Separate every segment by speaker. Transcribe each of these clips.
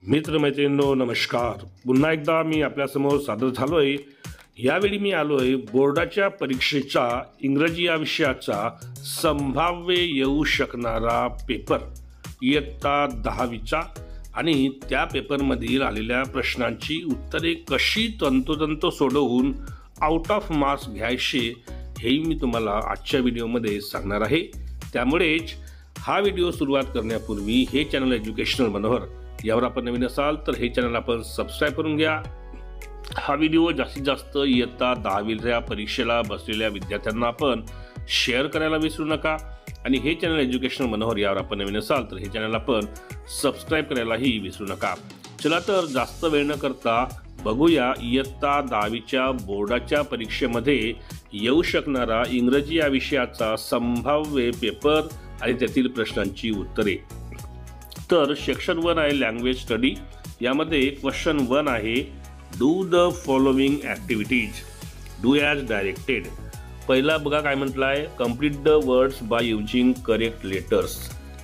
Speaker 1: मित्रमैत्रिणींनो नमस्कार. पुन्हा एकदा मी आपल्यासमोर सादर झालोय. यावेळी मी आलोय बोर्डाच्या परीक्षेचा इंग्रजी या विषयाचा संभाव्य येऊ शकणारा पेपर इयत्ता 10वीचा आणि त्या पेपरमधील आलेल्या प्रश्नांची उत्तरे कशी तंतोतंत सोडवून आउट ऑफ मार्क्स घ्यायचे हेही मी तुम्हाला आजच्या व्हिडिओमध्ये सांगणार आहे. त्यामुळेच हा व्हिडिओ सुरुवात करण्यापूर्वी हे चॅनल एज्युकेशनल मनोहर यावर आपण नवीन असाल तर हे चॅनल आपण सबस्क्राईब करून घ्या. हा व्हिडिओ जास्तीत जास्त इयत्ता 10वीच्या परीक्षेला बसलेल्या विद्यार्थ्यांना आपण शेअर करायला विसरू नका. आणि हे चॅनल एज्युकेशनल मनोहर यावर आपण नवीन असाल तर हे चॅनल आपण सबस्क्राईब करायलाही विसरू नका. चला तर जास्त वेळ न करता बघूया इयत्ता 10वीच्या बोर्डाच्या परीक्षेमध्ये येऊ शकणारा इंग्रजी या विषयाचा संभाव्य पेपर आणि त्यातील प्रश्नांची उत्तरे. तर सेक्शन 1 आहे लँग्वेज स्टडी. यामध्ये क्वेश्चन 1 आहे do the following activities do as directed. पहिला बघा काय म्हटलं आहे, complete the words by using correct letters.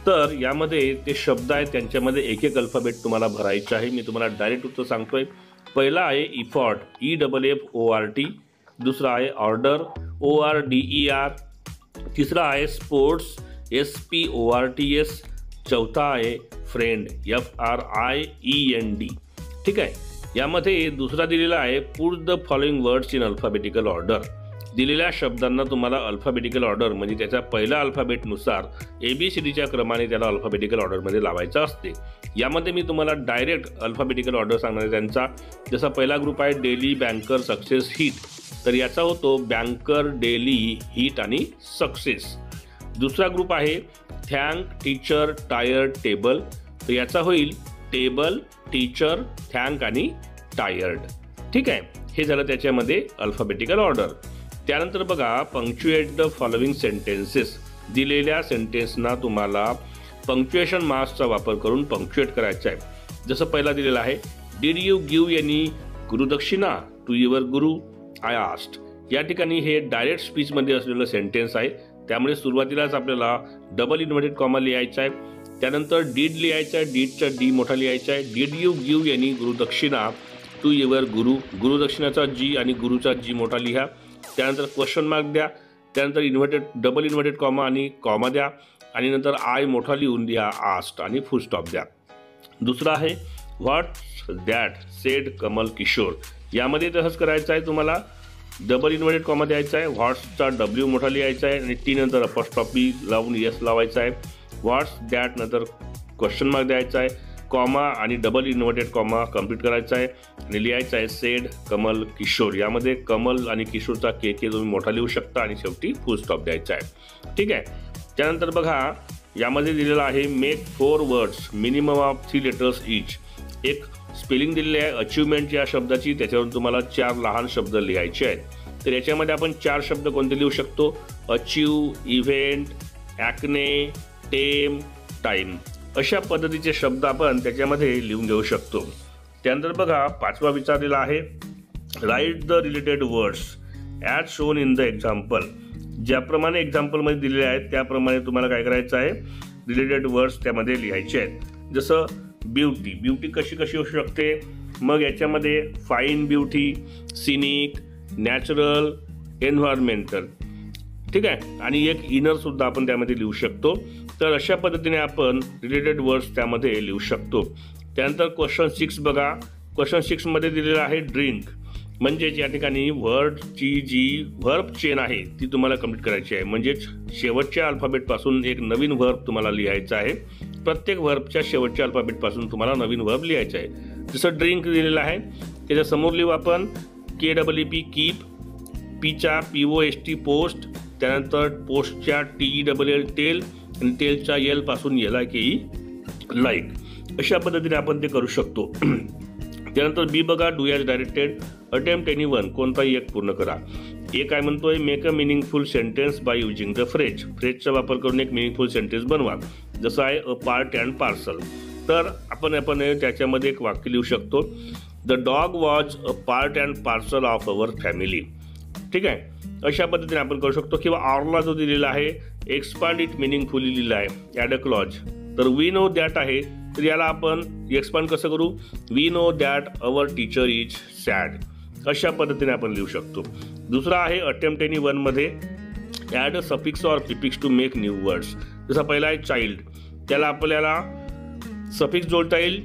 Speaker 1: तर यामध्ये ते शब्द आहेत त्यांच्यामध्ये एक एक अल्फाबेट तुम्हाला भरायचं आहे. मी तुम्हाला डायरेक्ट उत्तर सांगतोय. पहिला आहे इफॉर्ट EFFORT. दुसरा आहे ऑर्डर ORDER. तिसरा आहे स्पोर्ट्स SPORTS. चौथा आहे फ्रेंड FRIEND. ठीक आहे. यामध्ये दुसरा दिलेला आहे put the following words in alphabetical order. दिलेल्या शब्दांना तुम्हाला अल्फाबेटिकल ऑर्डर म्हणजे त्याच्या पहिल्या अल्फाबेटनुसार ABCDच्या क्रमाने त्याला अल्फाबेटिकल ऑर्डरमध्ये लावायचं असते. यामध्ये मी तुम्हाला डायरेक्ट अल्फाबेटिकल ऑर्डर सांगणार आहे त्यांचा. जसा पहिला ग्रुप आहे डेली बँकर सक्सेस हिट, तर याचा होतो बँकर डेली हिट आणि सक्सेस. दुसरा ग्रुप आहे थँक टीचर टायर्ड टेबल, तर याचा होईल टेबल टीचर थँक आणि टायर्ड. ठीक आहे. हे झालं त्याच्यामध्ये अल्फाबेटिकल ऑर्डर. त्यानंतर बघा पंक्च्युएट द फॉलोइंग सेंटेन्सेस. दिलेल्या सेंटेन्सना तुम्हाला पंक्च्युएशन मार्क्सचा वापर करून पंक्च्युएट करायचा आहे. जसं पहिला दिलेला आहे did you give any gurudakshina to your guru I asked. या ठिकाणी हे डायरेक्ट स्पीचमध्ये असलेलं सेंटेन्स आहे. त्यामुळे सुरुवातीलाच आपल्याला डबल इन्व्हर्टेड कॉमा लिहायचा आहे. त्यानंतर डीड लिहायचा आहे. डीडचा D मोठा लिहायचा आहे. Did you give any gurudakshina to your guru. गुरुदक्षिणाचा G आणि गुरुचा G मोठा लिहा. त्यानंतर क्वेश्चन मार्क द्या. त्यानंतर डबल इन्व्हर्टेड कॉमा आणि कॉमा द्या आणि नंतर आय मोठा लिहून लिहा आस्ट आणि फुल स्टॉप द्या. दुसरा आहे what that said Kamal Kishore. यामध्ये तसंच करायचं आहे. तुम्हाला डबल इन्व्हर्टेड कॉमा द्यायचा आहे. व्हॉट्सचा W मोठा लिहायचा आहे आणि T नंतर अपॉस्ट्रॉफी लावून येस लावायचा आहे. व्हॉट्स दॅट नंतर क्वेश्चन मार्क द्यायचा आहे. कॉमा आणि डबल इन्व्हर्टेड कॉमा कंप्लीट करायचा आहे आणि लिहायचा आहे सेड कमल किशोर. यामध्ये कमल आणि किशोरचा के तुम्ही मोठा लिहू शकता आणि शेवटी फुल स्टॉप द्यायचा आहे. ठीक आहे. त्यानंतर बघा यामध्ये दिलेला आहे make 4 words minimum of 3 letters each. एक स्पेलिंग दिलेली आहे अचिव्हमेंट या शब्दाची. त्याच्यावरून तुम्हाला 4 लहान शब्द लिहायचे आहेत. तर याच्यामध्ये आपण 4 शब्द कोणते लिहू शकतो, अचीव, इव्हेंट, ॲक्ने, टेम, टाईम. अशा पद्धतीचे शब्द आपण त्याच्यामध्ये लिहून घेऊ शकतो. त्यानंतर बघा 5वा विचारलेला आहे write the related words as shown in the example. ज्याप्रमाणे एक्झाम्पलमध्ये दिलेले आहेत त्याप्रमाणे तुम्हाला काय करायचं आहे, रिलेटेड वर्ड्स त्यामध्ये लिहायचे आहेत. जसं ब्युटी कशी होऊ शकते. मग याच्यामध्ये fine beauty, scenic, natural, environmental. ठीक आहे. आणि एक इनरसुद्धा आपण त्यामध्ये लिहू शकतो. तर अशा पद्धतीने आपण रिलेटेड वर्ड्स त्यामध्ये लिहू शकतो. त्यानंतर क्वेश्चन 6 बघा. क्वेश्चन 6 मध्ये दिलेलं आहे ड्रिंक. म्हणजेच या ठिकाणी वर्डची जी व्हर्ब चेन आहे ती तुम्हाला कंप्लीट करायची आहे. म्हणजेच शेवटच्या अल्फाबेटपासून एक नवीन व्हर्ब तुम्हाला लिहायचा आहे. प्रत्येक व्हर्बच्या शेवटच्या अल्फाबेटपासून तुम्हाला नवीन व्हर्ब लिहायचा आहे. जसं ड्रिंक दिलेलं आहे त्याच्या समोर लिहू आपण KEEP कीप, पीचा POST पोस्ट, त्यानंतर पोस्टच्या TELL टेल आणि टेलच्या L पासून LIKE लाईक. अशा पद्धतीने आपण ते करू शकतो. त्यानंतर B बघा do as directed. Attempt anyone कोणताही एक पूर्ण करा. एक काय म्हणतोय make a meaningful sentence by using the phrase. फ्रेजचा वापर करून एक मिनिंगफुल सेंटेन्स बनवा. जसं आहे अ पार्ट अँड पार्सल. तर आपण त्याच्यामध्ये एक वाक्य लिहू शकतो the dog was a part and parcel of our family. ठीक आहे. अशा पद्धतीने आपण करू शकतो. किंवा ऑरला जो दिलेला आहे एक्सपांड इट मिनिंगफुली लिहिला आहे ॲड अ क्लॉज. तर वी नो दॅट आहे तर याला आपण एक्सपांड कसं करू, we know that our teacher is sad, अशा पद्धतीने आपण लिहू शकतो. दुसरा आहे अटेम्प्ट एनी वन मध्ये add a suffix or prefix to make new words. जसा पहिला आहे चाइल्ड, त्याला आपल्याला सफिक्स जोडता येईल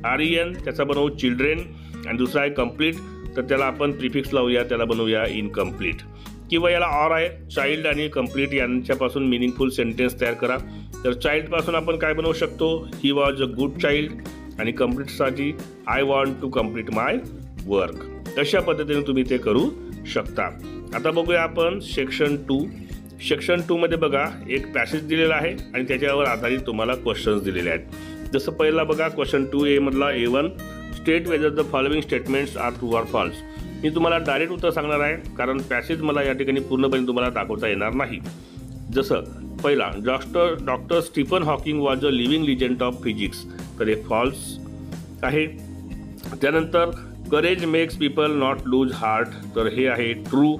Speaker 1: REN, त्याचा बनवू चिल्ड्रेन. आणि दुसरा आहे कम्प्लीट, तर त्याला आपण प्रिफिक्स लावूया, त्याला बनवूया इनकम्प्लीट. किंवा याला ऑर आहे, चाइल्ड आणि कम्प्लीट यांच्यापासून मिनिंगफुल सेंटेन्स तयार करा. तर चाइल्डपासून आपण काय बनवू शकतो, he was a good child. आणि कम्प्लीटसाठी I want to complete my work. अशा पद्धतीने तुम्ही ते करू शकता. आता बघूया आपण सेक्शन 2. सेक्शन 2 मध्ये बघा एक पॅसेज दिलेला आहे आणि त्याच्यावर आधारित तुम्हाला क्वेश्चन्स दिलेले आहेत. जसं पहिला बघा क्वेश्चन 2A मधला A1, state whether the following statements are true or false. मी तुम्हाला डायरेक्ट उत्तर सांगणार आहे, कारण पॅसेज मला या ठिकाणी पूर्णपणे तुम्हाला दाखवता येणार नाही. जसं पहिला Doctor Stephen Hawking was a living legend of physics, तर हे फॉल्स आहे. त्यानंतर courage makes people not lose heart, तर हे आहे true.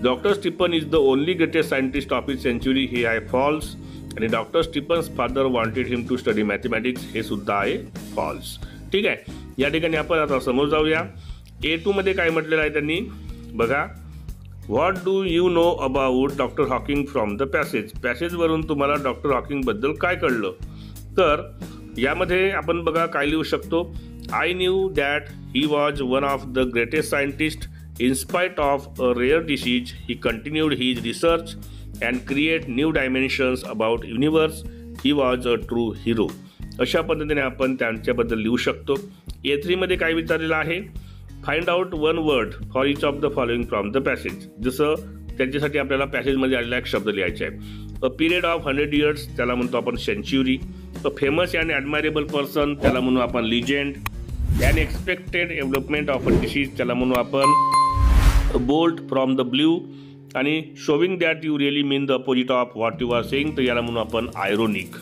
Speaker 1: Doctor Stephen is the only greatest scientist of his century, हे आहे फॉल्स. आणि Doctor Stephen's father wanted him to study mathematics, हे सुद्धा आहे फॉल्स. ठीक आहे, या ठिकाणी आपण आता समोर जाऊया. A2 मध्ये काय म्हटलेलं आहे त्यांनी बघा, what do you know about doctor Hawking from the passage. पॅसेजवरून तुम्हाला डॉक्टर हॉकिंगबद्दल काय कळलं. तर यामध्ये आपण बघा काय लिहू शकतो, I knew that he was one of the greatest scientist. In spite of a rare disease, he continued his research and create new dimensions about universe. He was a true hero. अशा पद्धतीने आपण त्यांच्याबद्दल लिहू शकतो. A3 मध्ये काय विचारलेलं आहे, find out one word for each of the following from the passage. जसं त्यांच्यासाठी आपल्याला पॅसेजमध्ये आलेला एक शब्द लिहायचा आहे. अ पिरियड ऑफ 100 years, त्याला म्हणतो आपण century. A famous and admirable person, त्याला म्हणू आपण legend. Unexpected development of a disease, त्याला म्हणू आपण बोल्ट फ्रॉम द ब्ल्यू. आणि showing that you really mean the opposite of what you are saying, तर याला म्हणू आपण आयरोनिक.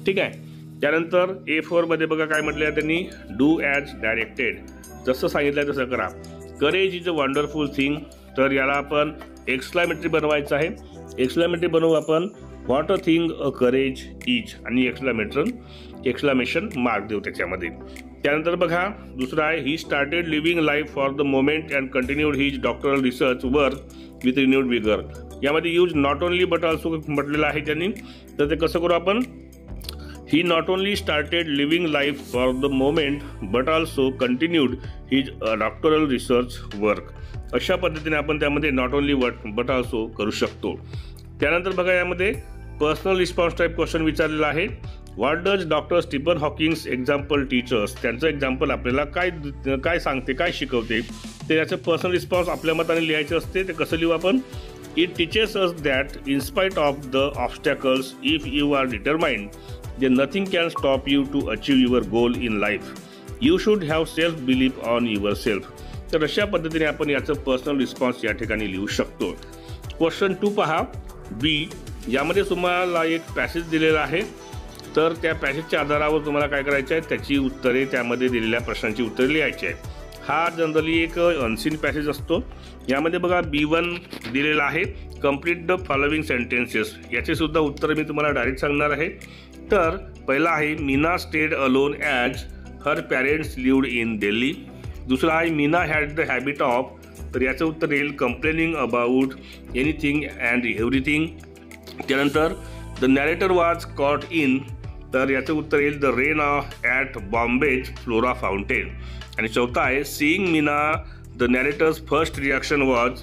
Speaker 1: ठीक आहे. त्यानंतर A4 मध्ये बघा काय म्हटलं आहे त्यांनी, डू ॲज डायरेक्टेड. जसं सांगितलं आहे तसं करा. Courage is a wonderful thing, तर याला आपण एक्सक्लामेटरी बनवायचं आहे. एक्सक्लामेटरी बनवू आपण what a thing a courage is, आणि एक्सक्लामेशन मार्क देऊ त्याच्यामध्ये. त्यानंतर बघा दुसरा आहे, he started living life for the moment and continued his doctoral research work with renewed vigour. यामध्ये use not only but also म्हटलेलं आहे त्यांनी. तर ते कसं करू आपण, he not only started living life for the moment but also continued his doctoral research work. अशा पद्धतीने आपण त्यामध्ये नॉट ओनली बट ऑल्सो करू शकतो. त्यानंतर बघा यामध्ये पर्सनल रिस्पॉन्स टाईप क्वेश्चन विचारलेला आहे. What does Doctor Stephen Hawking's example teachers. त्यांचं एक्झाम्पल आपल्याला काय सांगते, काय शिकवते, ते याचं पर्सनल रिस्पॉन्स आपल्या मताने लिहायचं असते. ते कसं लिहू आपण, it teaches us that in spite of the obstacles if you are determined then nothing can stop you to achieve your goal in life. You should have self belief on yourself. तर अशा पद्धतीने आपण याचं personal response या ठिकाणी लिहू शकतो. Question 2 पहा B. यामध्ये तुम्हाला एक पॅसेज दिलेला आहे. तर त्या पॅसेजच्या आधारावर तुम्हाला काय करायचं आहे, त्याची उत्तरे, त्यामध्ये दिलेल्या प्रश्नांची उत्तरे लिहायची आहे. हा जनरली एक अनसीन पॅसेज असतो. यामध्ये बघा B1 दिलेला आहे, कम्प्लीट द फॉलोइंग सेंटेन्सेस. याचे सुद्धा उत्तर मी तुम्हाला डायरेक्ट सांगणार आहे. तर पहिला आहे, Meena stayed alone as her parents lived in Delhi. दुसरा आहे, Meena had the habit of, तर याचं उत्तर येईल complaining about anything and everything. त्यानंतर the narrator was caught in, तर याचं उत्तर येईल the rain at Bombay's Flora Fountain. आणि चौथा आहे, seeing Meena the narrator's first reaction was,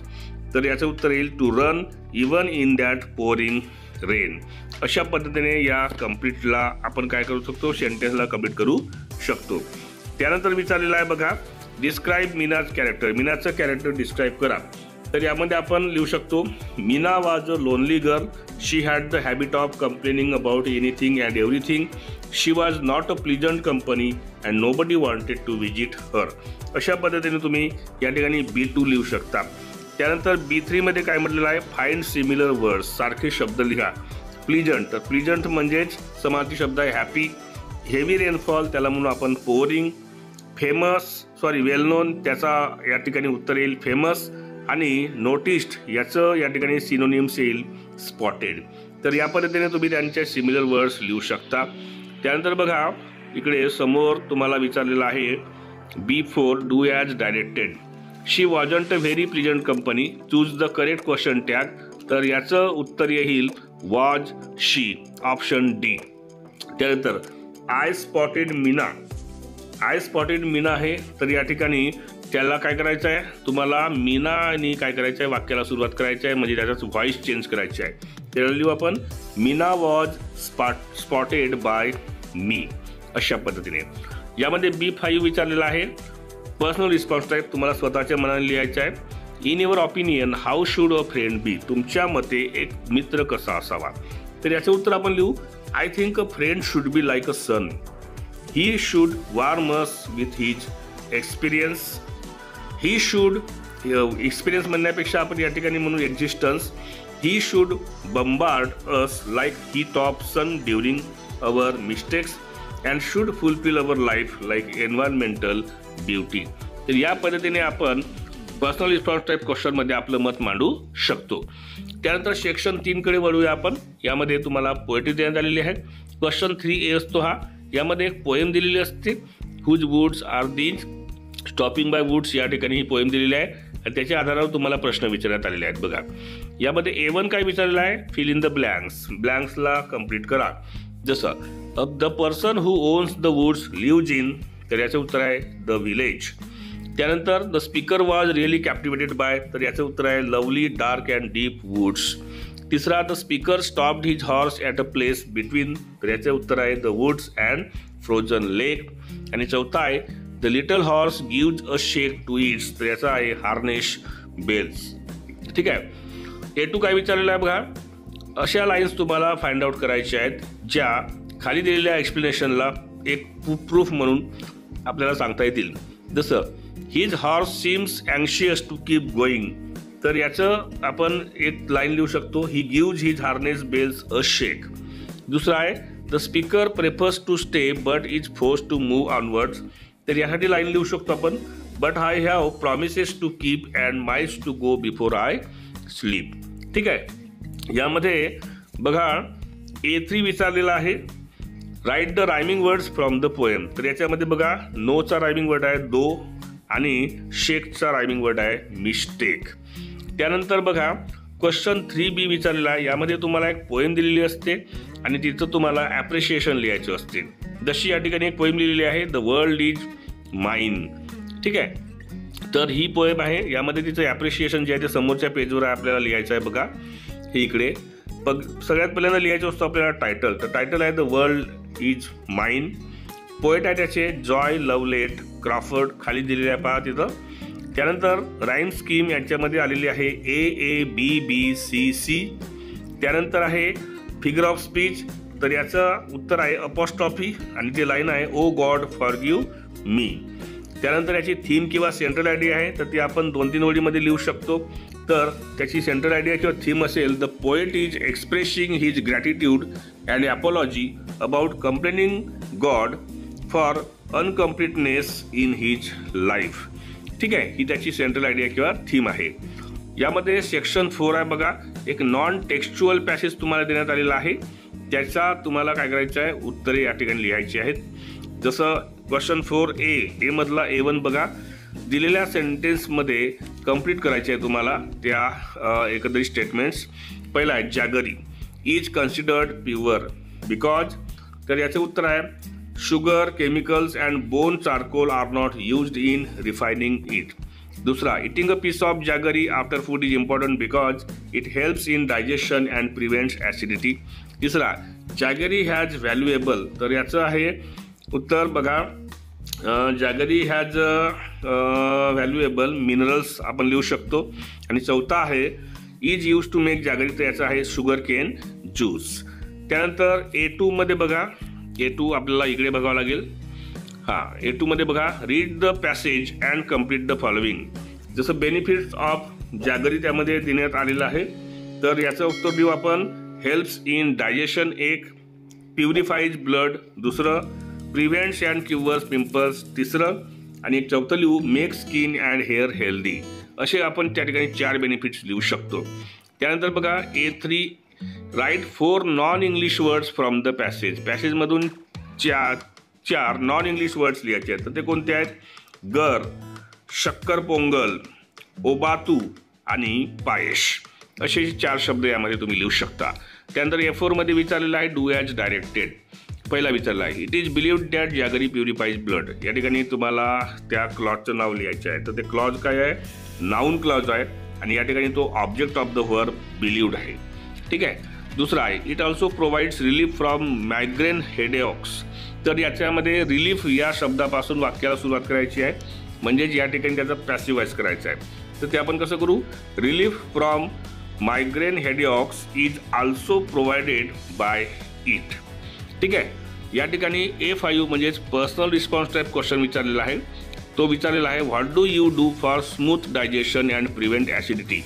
Speaker 1: तर याचं उत्तर येईल to run even in that pouring rain. अशा पद्धतीने या कम्प्लीटला आपण काय करू शकतो, सेंटेन्सला कम्प्लीट करू शकतो. त्यानंतर विचारलेलं आहे बघा, डिस्क्राईब मीनाज कॅरेक्टर. मीनाचं कॅरेक्टर डिस्क्राईब करा. तर यामध्ये आपण लिहू शकतो, Meena was a lonely girl. She had the habit of complaining about anything and everything. She was not a pleasant company and nobody wanted to visit her. अशा पद्धतीने तुम्ही या ठिकाणी B2 लिहू शकता. त्यानंतर B3 मध्ये काय म्हटलेलं आहे, फाइंड सिमिलर वर्ड्स. सारखे शब्द लिहा. प्लिजंट, तर प्लिजंट म्हणजेच समार्थी शब्द आहे हॅपी. हेवी रेनफॉल, त्याला म्हणून आपण पोरिंग. वेल नोन, त्याचा या ठिकाणी उत्तर येईल फेमस. आणि नोटिस्ड, याचं या ठिकाणी सिनोनिम्स येईल स्पॉटेड. तर या पद्धतीने तुम्ही त्यांचे सिमिलर वर्ड्स लिहू शकता. त्यानंतर बघा इकडे समोर तुम्हाला विचारलेलं आहे B4 do as directed. She wasn't a very pleasant company, choose the correct question tag. तर याचं उत्तर येईल वॉज शी, ऑप्शन डी. त्यानंतर I spotted Meena. I spotted Meena आहे, तर या ठिकाणी त्याला काय करायचं आहे, तुम्हाला मीना आणि काय करायचं आहे, वाक्याला सुरुवात करायची आहे, म्हणजे त्याचा व्हॉइस चेंज करायची आहे. त्याला लिहू आपण मीना वॉज स्पॉटेड बाय मी, अशा पद्धतीने. यामध्ये B5 विचारलेला आहे पर्सनल रिस्पॉन्स टाईप, तुम्हाला स्वतःच्या मनाने लिहायचं आहे. In your opinion how should a friend be, तुमच्या मते एक मित्र कसा असावा. तर याचं उत्तर आपण लिहू I think a friend should be like a sun. He should warm us with his experience. He should, experience म्हणण्यापेक्षा आपण या ठिकाणी म्हणू existence. He should bombard us like heat of sun during our mistakes and should fulfil our life like environmental beauty. तर या पद्धतीने आपण personal response type क्वेश्चनमध्ये आपलं मत मांडू शकतो. त्यानंतर सेक्शन 3 कडे वळूया आपण. यामध्ये तुम्हाला पोएट्री देण्यात आलेली आहे. क्वेश्चन 3A असतो हा. यामध्ये एक पोएम दिलेली असते, whose woods are these, stopping by woods या ठिकाणी ही पोएम दिलेली आहे आणि त्याच्या आधारावर तुम्हाला प्रश्न विचारण्यात आलेले आहेत. बघा यामध्ये A1 काय विचारलेलं आहे, फिल इन द ब्लँक्स, ब्लँक्सला कंप्लीट करा. जसं the person who owns the woods lives in, तर याचं उत्तर आहे द विलेज. त्यानंतर the speaker was really captivated by, तर याचं उत्तर आहे lovely dark and deep woods. तिसरा the speaker stopped his horse at a place between, तर याचं उत्तर आहे the woods and frozen lake. आणि चौथा आहे the little horse gives a shake to it's, तर याचा आहे हार्नेश बेल्स. ठीक आहे. A2 काय विचारलेलं आहे बघा. अशा लाईन्स तुम्हाला फाइंड आउट करायच्या आहेत ज्या खाली दिलेल्या एक्सप्लेनेशनला एक प्रूफ म्हणून आपल्याला सांगता येतील. जसं हिज हॉर्स सीम्स अँशियस टू कीप गोईंग, तर याचं आपण एक लाईन लिहू शकतो he gives his harness bells a shake. दुसरा आहे the speaker prefers to stay but is force to move onwards, तर यासाठी लाईन लिहू शकतो आपण but I have promises to keep and miles to go before I sleep. ठीक आहे. यामध्ये बघा A3 विचारलेला आहे write the rhyming words from the poem, तर याच्यामध्ये बघा नोचा रायमिंग वर्ड आहे दो आणि शेकचा रायमिंग वर्ड आहे मिस्टेक. त्यानंतर बघा क्वेश्चन 3B विचारलेला आहे. यामध्ये तुम्हाला एक पोएम दिलेली असते आणि तिथं तुम्हाला ॲप्रिशिएशन लिहायचं असते. जशी या ठिकाणी एक पोएम लिहिलेली आहे द वर्ल्ड इज माइन. ठीक आहे. तर ही पोएम आहे. यामध्ये तिचं ॲप्रिशिएशन जे आहे ते समोरच्या पेजवर आपल्याला लिहायचं आहे. बघा हे इकडे सगळ्यात पहिल्यांदा लिहायचं असतं आपल्याला टायटल, तर टायटल आहे the world is mine. Poet आहे त्याचे जॉय लवलेट क्रॉफर्ड, खाली दिलेले आहे पहा तिथं. त्यानंतर राईम स्कीम यांच्यामध्ये आलेली आहे AABBCC. त्यानंतर आहे फिगर ऑफ स्पीच, तर याचं उत्तर आहे अपॉस्ट्रॉफी आणि ती लाईन आहे ओ गॉड फॉरगिव्ह मी. त्यानंतर याची थीम किंवा सेंट्रल आयडिया आहे, तर ती आपण 2-3 ओळीमध्ये लिहू शकतो. तर त्याची सेंट्रल आयडिया किंवा थीम असेल the poet is expressing his gratitude and apology about complaining God for uncompleteness in his life. ठीक आहे. ही त्याची सेंट्रल आयडिया किंवा थीम आहे. यामध्ये सेक्शन 4 आहे बघा. एक नॉन टेक्स्च्युअल पॅसेज तुम्हाला देण्यात आलेला आहे, त्याचा तुम्हाला काय करायचं आहे उत्तरे या ठिकाणी लिहायची आहेत. जसं क्वेश्चन 4A मधला A1 बघा दिलेल्या सेंटेन्समध्ये कंप्लीट करायचे आहे तुम्हाला त्या एकंदरीत स्टेटमेंट्स. पहिला आहे jaggery is considered pure because, तर याचं उत्तर आहे sugar chemicals and bone charcoal are not used in refining it. दुसरा eating a piece of jaggery after food is important because it helps in digestion and prevents acidity. तिसरा jaggery has valuable, तर याचं आहे उत्तर बघा jaggery has valuable minerals आपण लिहू शकतो. आणि चौथा आहे is use to make jaggery, तर याचं आहे शुगर केन ज्यूस. त्यानंतर A2 मध्ये बघा A2 आपल्याला इकडे बघावं लागेल. A2 मध्ये बघा read the passage and complete the following. जसं बेनिफिट्स ऑफ जॅगरी त्यामध्ये देण्यात आलेलं आहे, तर याचं उत्तर देऊ आपण हेल्प्स इन डायजेशन एक, प्युरिफाईज ब्लड दुसरं, प्रिव्हेंट्स अँड क्युअर्स पिंपल्स तिसरं, आणि एक चौथं लिहू make skin and hair healthy. असे आपण त्या ठिकाणी 4 बेनिफिट्स लिहू शकतो. त्यानंतर बघा A3 write 4 non English words from the passage. पॅसेजमधून 4 नॉन इंग्लिश वर्ड्स लिहायचे आहेत. तर ते कोणते आहेत? गर, शक्कर पोंगल, ओबातू आणि पायश असे 4 शब्द यामध्ये तुम्ही लिहू शकता. त्यानंतर F4 मध्ये विचारलेलं आहे डू ॲज डायरेक्टेड. पहिला विचारला आहे it is believed that jaggery purifies blood. या ठिकाणी तुम्हाला त्या क्लॉजचं नाव लिहायचं आहे. तर ते क्लॉज काय आहे? नाऊन क्लॉज आहे आणि या ठिकाणी तो object of the verb believed आहे. ठीक आहे. दुसरा आहे it also provides relief from migraine headaches. तर याच्यामध्ये रिलीफ या शब्दापासून वाक्याला सुरुवात करायची आहे, म्हणजेच या ठिकाणी त्याचा पॅसिव्ह वॉइस करायचा आहे. तर ते आपण कसं करू? Relief from migraine headaches is also provided by it. ठीक आहे. या ठिकाणी A5 म्हणजेच पर्सनल रिस्पॉन्स टाईप क्वेश्चन विचारलेला आहे. तो विचारलेला आहे what do you do for smooth digestion and prevent acidity.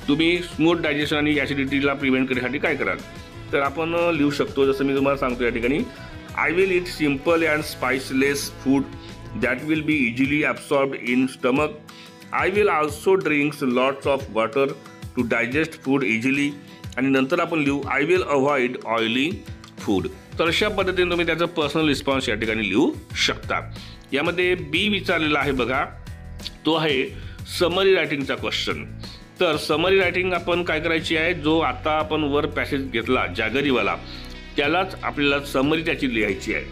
Speaker 1: तुम्ही स्मूथ डायजेशन आणि ॲसिडिटीला प्रिव्हेंट करण्यासाठी काय कराल? तर आपण लिहू शकतो जसं मी तुम्हाला सांगतो या ठिकाणी I will eat simple and spiceless food that will be easily absorbed in stomach. I will also drinks lots of water to digest food easily. आणि नंतर आपण लिहू I will avoid oily food. तर अशा पद्धतीने तुम्ही त्याचा पर्सनल रिस्पॉन्स या ठिकाणी लिहू शकता. यामध्ये बी विचारलेला आहे बघा, तो आहे समरी रायटिंगचा क्वेश्चन. तर समरी रायटिंग आपण काय करायची आहे? जो आता आपण वर पॅसेज घेतला जॅगरीवाला त्यालाच आपल्याला समरी त्याची लिहायची आहे.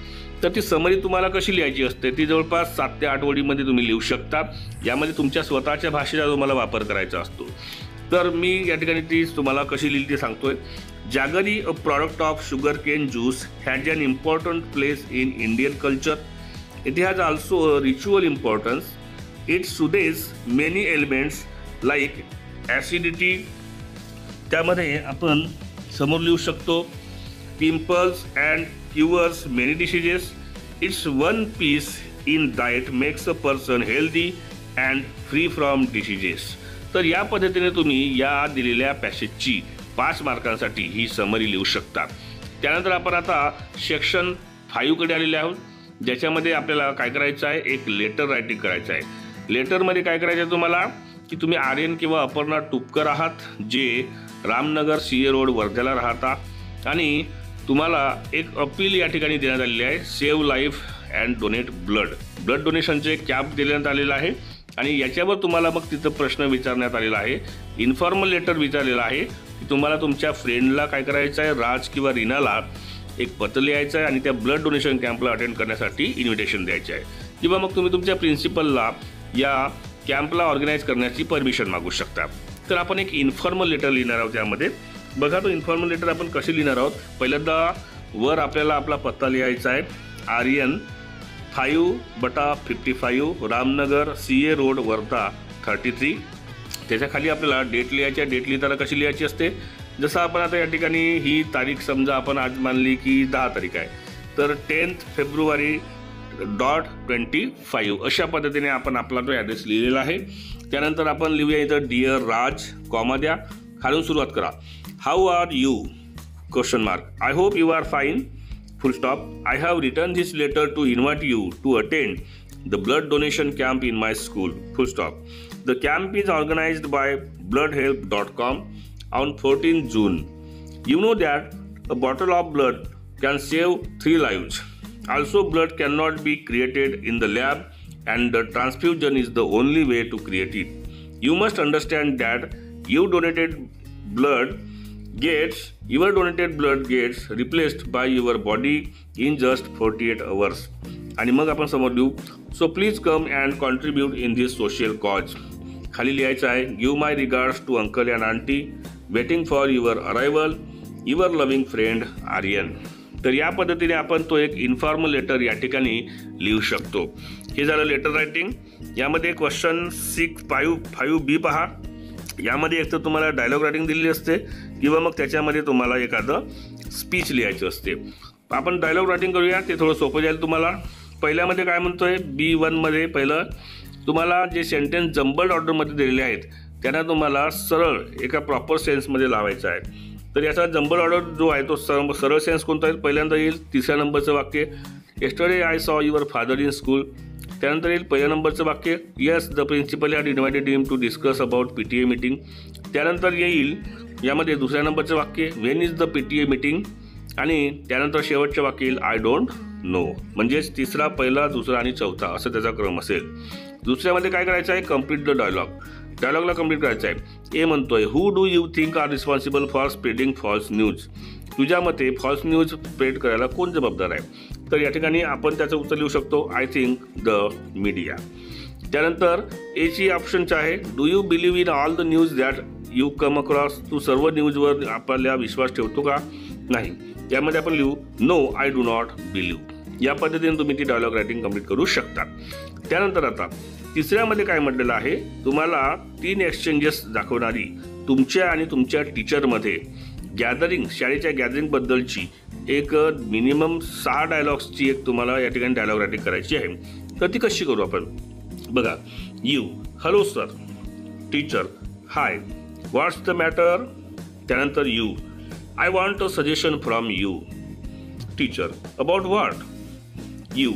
Speaker 1: तर ती समरी तुम्हाला कशी लिहायची असते? ती जवळपास 7 ते 8 ओळीमध्ये तुम्ही लिहू शकता. यामध्ये तुमच्या स्वतःच्या भाषेचा तुम्हाला वापर करायचा असतो. तर मी या ठिकाणी ती तुम्हाला कशी लिहिली ते सांगतोय. Jaggery a product of sugar cane juice has an important place in Indian culture. It has also a ritual importance. It soothes many elements like acidity. त्यामध्ये आपण समोर लिहू शकतो pimples and cures many diseases. It's one piece in diet makes a person healthy and free from diseases. तर या पद्धतीने तुम्ही या दिलेल्या पॅसेजची 5 मार्कांसाठी ही समरी लिहू शकता. त्यानंतर आपण आता सेक्शन 5 कडे आलेले आहोत, ज्याच्यामध्ये आपल्याला काय करायचं आहे? एक लेटर रायटिंग करायचं आहे. लेटरमध्ये काय करायचं आहे तुम्हाला की तुम्ही आर्यन किंवा अपर्णा टुपकर आहात जे रामनगर CA रोड वर्ध्याला राहता आणि तुम्हाला एक अपील या ठिकाणी देण्यात आलेली आहे save life and donate blood. Blood डोनेशनचे कॅम्प देण्यात आलेला आहे आणि याच्यावर तुम्हाला मग तिथं प्रश्न विचारण्यात आलेला आहे. इन्फॉर्मल लेटर विचारलेला आहे की तुम्हाला तुमच्या फ्रेंडला काय करायचं आहे? राज किंवा रीनाला एक पत्र लिहायचं आहे आणि त्या ब्लड डोनेशन कॅम्पला अटेंड करण्यासाठी इन्व्हिटेशन द्यायचे आहे किंवा मग तुम्ही तुमच्या प्रिन्सिपलला या कॅम्पला ऑर्गनाईज करण्याची परमिशन मागू शकता. तर आपण एक इन्फॉर्मल लेटर लिहिणार आहोत. त्यामध्ये बघा तो इन्फॉर्मल लेटर आपण कसे लिहिणार आहोत. पहिल्यांदा वर आपल्याला आपला पत्ता लिहायचा आहे आर्यन 5/55 रामनगर CA रोड वर्धा 33. त्याच्या खाली आपल्याला डेट लिहायची आहे. डेट लिहिताना कशी लिहायची असते? जसं आपण आता या ठिकाणी ही तारीख समजा आपण आज मानली की 10 तारीख आहे तर 10th February 25 अशा पद्धतीने आपण आपला तो ॲड्रेस लिहिलेला आहे. त्यानंतर आपण लिहूया इथं डिअर राज कॉमा द्या, खालून सुरुवात करा. How are you question mark. I hope you are fine full stop. I have written this letter to invite you to attend the blood donation camp in my school full stop. The camp is organized by bloodhelp.com on 14th June. You know that a bottle of blood can save 3 lives. Also, blood cannot be created in the lab and the transfusion is the only way to create it. You must understand that your donated blood gets replaced by your body in just 48 hours. आणि मग आपण समोर लिहू so please come and contribute in this social cause. खाली लिहायचं आहे give my regards to uncle and aunty waiting for your arrival your loving friend Aryan. तर या पद्धतीने आपण तो एक इन्फॉर्मल लेटर या ठिकाणी लिहू शकतो. हे झालं लेटर रायटिंग. यामध्ये क्वेश्चन 5B पहा. यामध्ये एक तर तुम्हाला डायलॉग रायटिंग दिलेली असते किंवा मग त्याच्यामध्ये तुम्हाला एखादं स्पीच लिहायचं असते. आपण डायलॉग रायटिंग करूया, ते थोडं सोपं जाईल तुम्हाला. पहिल्यामध्ये काय म्हणतोय B1मध्ये पहिलं तुम्हाला जे सेंटेन्स जम्बल्ड ऑर्डरमध्ये दिलेले आहेत त्यांना तुम्हाला सरळ एका प्रॉपर सेन्समध्ये लावायचं आहे. तर याचा जम्बल्ड ऑर्डर जो आहे तो सरळ सेन्स कोणता आहे? पहिल्यांदा येईल 3ऱ्या नंबरचं वाक्य yesterday I saw your father in school. त्यानंतर येईल 1ल्या नंबरचं वाक्य yes the principal had invited him to discuss about PTA meeting. त्यानंतर येईल यामध्ये 2ऱ्या नंबरचं वाक्य when is the PTA meeting आणि त्यानंतर शेवटचं वाक्य येईल आय डोंट नो. म्हणजेच तिसरा, पहिला, दुसरा आणि चौथा असं त्याचा क्रम असेल. दुसऱ्यामध्ये काय करायचं आहे, कम्प्लीट द डायलॉग. डायलॉगला कम्प्लीट करायचं आहे. ए म्हणतोय, who do you think are responsible for spreading false news. तुझ्या मते फॉल्स न्यूज स्प्रेड करायला कोण जबाबदार आहे. तर या ठिकाणी आपण त्याचं उत्तर लिहू शकतो, आय थिंक द मीडिया. त्यानंतर एची ऑप्शनचं आहे, do you believe in all the news that you come across. तू सर्व न्यूजवर आपल्या विश्वास ठेवतो का. नाही. यामध्ये आपण लिहू, no I do not believe. या पद्धतीने तुम्ही ती डायलॉग रायटिंग कंप्लीट करू शकता. त्यानंतर आता तिसऱ्यामध्ये काय म्हटलेलं आहे, तुम्हाला 3 एक्सचेंजेस दाखवणारी तुमच्या आणि तुमच्या टीचरमध्ये गॅदरिंग, शाळेच्या गॅदरिंगबद्दलची एक मिनिमम 6 डायलॉग्सची एक तुम्हाला या ठिकाणी डायलॉग रायटिंग करायची आहे. तर ती कशी करू आपण बघा. You, hello sir. Teacher, hi, what's the matter. त्यानंतर you, I want a suggestion from you. Teacher, about what. You,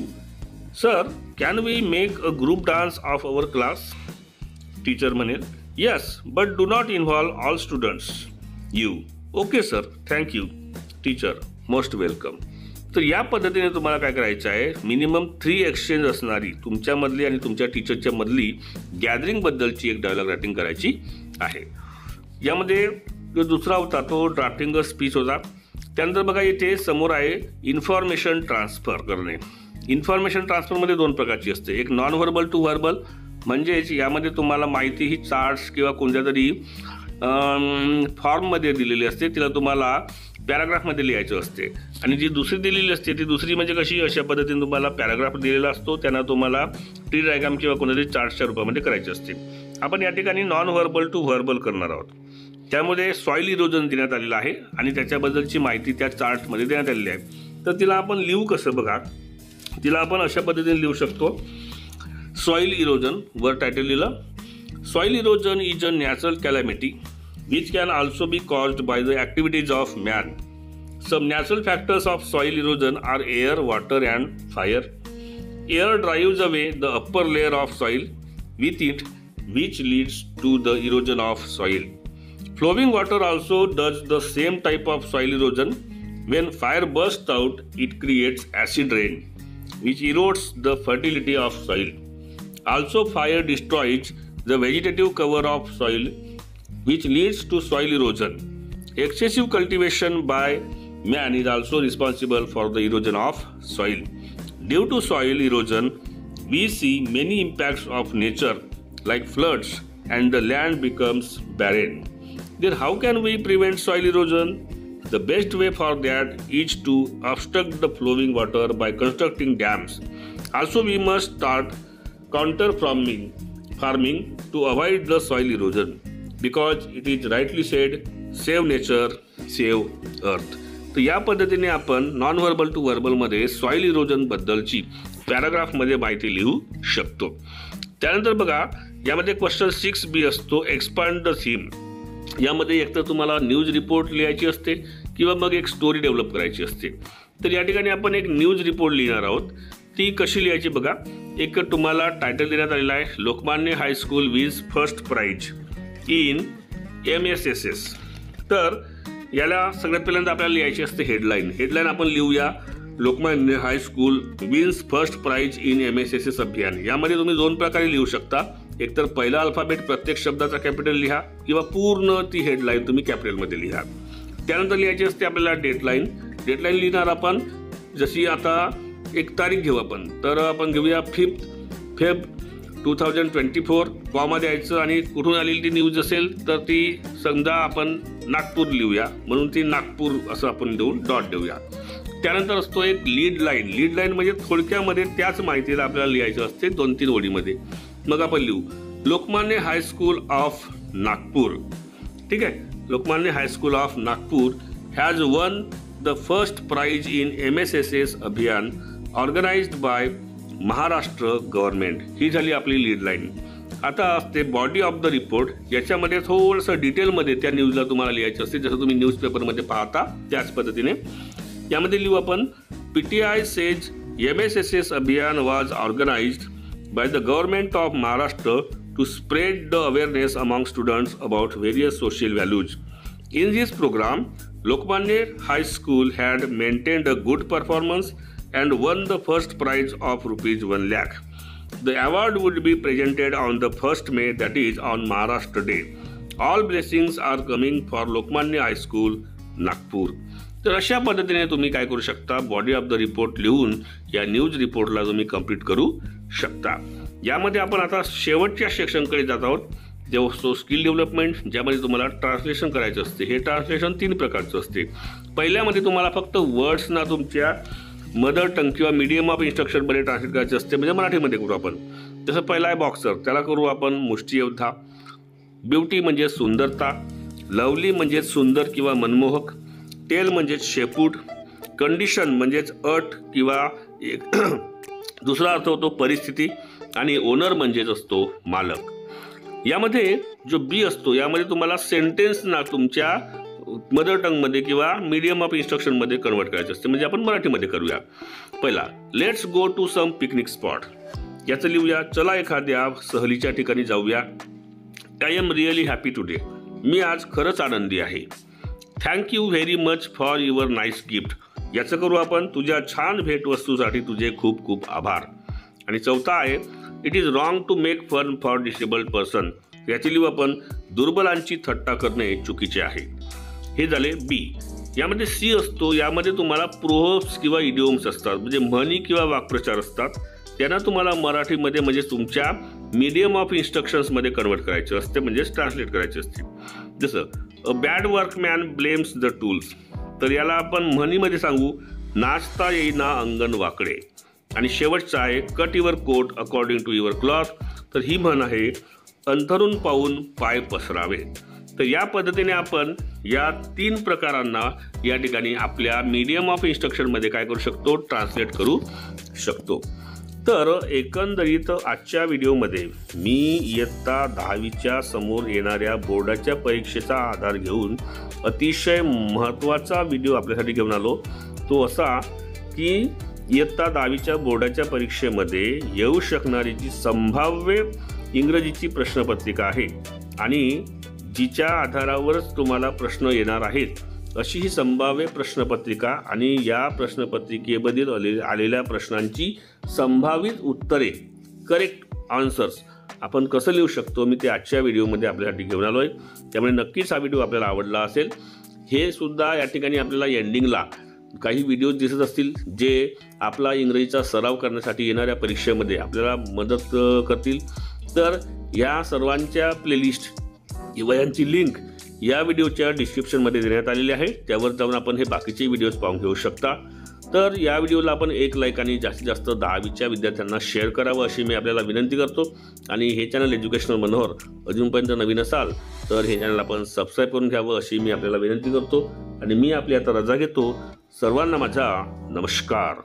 Speaker 1: sir, can we make a group dance of our class. Teacher म्हणेल, yes, but do not involve all students. You, okay sir, thank you. Teacher, most welcome. तर या पद्धतीने तुम्हाला काय करायचं आहे, minimum 3 exchange असणारी तुमच्यामधली आणि तुमच्या टीचरच्या मधली गॅदरिंगबद्दलची एक डायलॉग रायटिंग करायची आहे. यामध्ये जो दुसरा होता तो ड्राफ्टिंग स्पीच होता. त्यानंतर बघा इथे समोर आहे इन्फॉर्मेशन ट्रान्सफर करणे. इन्फॉर्मेशन ट्रान्सफरमध्ये 2 प्रकारची असते, एक नॉन व्हर्बल टू व्हर्बल. म्हणजेच यामध्ये तुम्हाला माहिती ही चार्ट्स किंवा कोणत्या तरी फॉर्ममध्ये दिलेली असते, तिला तुम्हाला पॅराग्राफमध्ये लिहायचं असते. आणि जी दुसरी दिलेली असते ती दुसरी म्हणजे कशी, अशा पद्धतीने तुम्हाला पॅराग्राफ दिलेला असतो, त्यांना तुम्हाला ट्री डायग्राम किंवा कोणत्यातरी चार्ट्सच्या रूपामध्ये करायचे असते. आपण या ठिकाणी नॉन व्हर्बल टू व्हर्बल करणार आहोत. त्यामध्ये सॉईल इरोजन देण्यात आलेलं आहे आणि त्याच्याबद्दलची माहिती त्या चार्टमध्ये देण्यात आलेली आहे. तर तिला आपण लिहू कसं बघा. तिला आपण अशा पद्धतीने लिहू शकतो, सॉईल इरोजन. वर टायटल लिहिलं, soil erosion is a natural calamity which can also be caused by the activities of man. Some natural factors of soil erosion are air, water and fire. Air drives away the upper layer of soil with it, which leads to the erosion of soil. Flowing water also does the same type of soil erosion. When fire bursts out, it creates acid rain, which erodes the fertility of soil. Also, fire destroys the vegetative cover of soil, which leads to soil erosion. Excessive cultivation by man is also responsible for the erosion of soil. Due to soil erosion, we see many impacts of nature like floods and the land becomes barren. Then how can we prevent soil erosion? The best way for that is to obstruct the flowing water by constructing dams. Also, we must start counter farming to avoid the soil erosion. Because it is rightly said, save nature, save earth. तर या पद्धतीने आपण non verbal to व्हर्बलमध्ये soil erosion बद्दलची पॅराग्राफमध्ये माहिती लिहू शकतो. त्यानंतर बघा यामध्ये क्वेश्चन 6B असतो, एक्सपांड द थीम. यामध्ये एकतर तुम्हाला न्यूज रिपोर्ट लिहायची असते किंवा मग एक स्टोरी डेव्हलप करायची असते. तर या ठिकाणी आपण एक न्यूज रिपोर्ट लिहिणार आहोत. ती कशी लिहायची बघा. एक तुम्हाला टायटल देण्यात आलेला आहे, Lokmanya high school wins first prize in MSSS. तर याला सगळ्यात पहिल्यांदा आपल्याला लिहायची असते हेडलाईन. हेडलाईन आपण लिहूया, Lokmanya high school wins first prize in MSSS अभियान. यामध्ये तुम्ही 2 प्रकारे लिहू शकता. एकतर पहिला अल्फाबेट प्रत्येक शब्दाचा कॅपिटल लिहा किंवा पूर्ण ती हेडलाईन तुम्ही कॅपिटलमध्ये लिहा. त्यानंतर लिहायची असते आपल्याला डेडलाईन. डेडलाईन लिहिणार आपण जशी आता एक तारीख घेऊ आपण, तर आपण घेऊया 5 फेब 2024. कॉमा द्यायचं आणि कुठून आलेली ती न्यूज असेल तर ती समजा आपण नागपूर लिहूया, म्हणून ती नागपूर असं आपण देऊन डॉट देऊया. त्यानंतर असतो एक लीड लाईन. लीड लाईन म्हणजे थोडक्यामध्ये त्याच माहितीला आपल्याला लिहायचं असते 2-3 ओळीमध्ये. मग आपण लिहू लोकमान्य हायस्कूल ऑफ नागपूर. ठीक आहे, Lokmanya high school of Nagpur has one the first prize in MSSS अभियान ऑर्गनाइज्ड बाय महाराष्ट्र गव्हर्नमेंट. ही झाली आपली लीड लाईन. आता असते बॉडी ऑफ द रिपोर्ट. याच्यामध्ये थोडंसं डिटेलमध्ये त्या न्यूजला तुम्हाला लिहायचं असते, जसं तुम्ही न्यूजपेपरमध्ये पाहता त्याच पद्धतीने. यामध्ये लिहू आपण PTI says MSSS Abhiyan was organised by the government of Maharashtra to spread the awareness among students about various social values. In this program, Lokmanya High School had maintained a good performance and won the first prize of ₹1 lakh. The award would be presented on the 1st May, that is on Maharashtra Day. All blessings are coming for Lokmanya high school Nagpur. तर अशा पद्धतीने तुम्ही काय करू शकता, body of the report लिहून या news रिपोर्टला तुम्ही कंप्लीट करू शकता. यामध्ये आपण आता शेवटच्या सेक्शनकडे जात आहोत, जो असतो स्किल डेव्हलपमेंट, ज्यामध्ये तुम्हाला ट्रान्सलेशन करायचं असते. हे ट्रान्सलेशन 3 प्रकारचं असते. पहिल्यामध्ये तुम्हाला फक्त वर्ड्सना तुमच्या मदर टंग किंवा मीडियम ऑफ इन्स्ट्रक्शनमध्ये ट्रान्सलेट करायचे असते, म्हणजे मराठीमध्ये करू आपण. जसं पहिला आहे बॉक्सर, त्याला करू आपण मुष्टियोद्धा. ब्युटी म्हणजे सुंदरता, लवली म्हणजे सुंदर किंवा मनमोहक, टेल म्हणजेच शेपूट, कंडिशन म्हणजेच अट किंवा एक दुसरा अर्थ होतो परिस्थिती, आणि ओनर म्हणजेच असतो मालक. यामध्ये जो बी असतो, यामध्ये तुम्हाला सेंटेन्स ना तुमच्या मदर टंगमध्ये किंवा मीडियम ऑफ इन्स्ट्रक्शनमध्ये कन्वर्ट करायचं असते, म्हणजे आपण मराठीमध्ये करूया. पहिला, let's go to some picnic spot. याचं लिहूया, चला एखाद्या सहलीच्या ठिकाणी जाऊया. I am really happy today. मी आज खरंच आनंदी आहे. Thank you very much for your nice gift. याचं करू आपण, तुझ्या छान भेटवस्तूसाठी तुझे खूप खूप आभार. आणि चौथा आहे, it is wrong to make fun for disabled person. याची लिहू आपण, दुर्बलांची थट्टा करणे चुकीचे आहे. हे झाले बी. यामध्ये सी असतो, यामध्ये तुम्हाला प्रोव्हर्ब्स किंवा इडिओम्स असतात, म्हणजे म्हणी किंवा वाक्प्रचार असतात. त्यांना तुम्हाला मराठीमध्ये म्हणजे तुमच्या मीडियम ऑफ इन्स्ट्रक्शन्समध्ये कन्वर्ट करायचे असते, म्हणजेच ट्रान्सलेट करायचे असते. जसं a bad workman blames the tools. तर याला आपण म्हणीमध्ये सांगू, नाचता येईना अंगण वाकडे. आणि शेवटचा आहे, cut your coat according to your cloth. तर ही म्हण आहे, अंथरून पाहून पाय पसरावे. तर या पद्धतीने आपण या 3 प्रकारांना या ठिकाणी आपल्या मीडियम ऑफ इन्स्ट्रक्शनमध्ये काय करू शकतो, ट्रान्सलेट करू शकतो. तर एकंदरीत आजच्या व्हिडिओमध्ये मी इयत्ता 10वीच्या समोर येणाऱ्या बोर्डाच्या परीक्षेचा आधार घेऊन अतिशय महत्त्वाचा व्हिडिओ आपल्यासाठी घेऊन आलो. तो असा की इयत्ता 10वीच्या बोर्डाच्या परीक्षेमध्ये येऊ शकणारी जी संभाव्य इंग्रजीची प्रश्नपत्रिका आहे आणि जिच्या आधारावरच तुम्हाला प्रश्न येणार आहेत, अशी ही संभाव्य प्रश्नपत्रिका आणि या प्रश्नपत्रिकेबद्दल आलेल्या प्रश्नांची संभावित उत्तरे, करेक्ट आन्सर्स आपण कसं लिहू शकतो, मी ते आजच्या व्हिडिओमध्ये आपल्यासाठी घेऊन आलो आहे. त्यामुळे नक्कीच हा व्हिडिओ आपल्याला आवडला असेल. हे सुद्धा या ठिकाणी आपल्याला एंडिंगला काही व्हिडिओज दिसत असतील, जे आपला इंग्रजीचा सराव करण्यासाठी येणाऱ्या परीक्षेमध्ये आपल्याला मदत करतील. तर या सर्वांच्या प्लेलिस्ट किंवा यांची लिंक या व्हिडिओच्या डिस्क्रिप्शनमध्ये देण्यात आलेली आहे. त्यावर जाऊन आपण हे बाकीचे व्हिडिओज पाहून घेऊ शकता. तर या व्हिडिओला आपण 1 लाईक आणि जास्तीत जास्त 10वीच्या विद्यार्थ्यांना शेअर करावं अशी मी आपल्याला विनंती करतो. आणि हे चॅनल एज्युकेशनल मनोहर अजूनपर्यंत नवीन असाल तर हे चॅनल आपण सबस्क्राईब करून घ्यावं अशी मी आपल्याला विनंती करतो. आणि मी आपली आता रजा घेतो. सर्वांना माझा नमस्कार.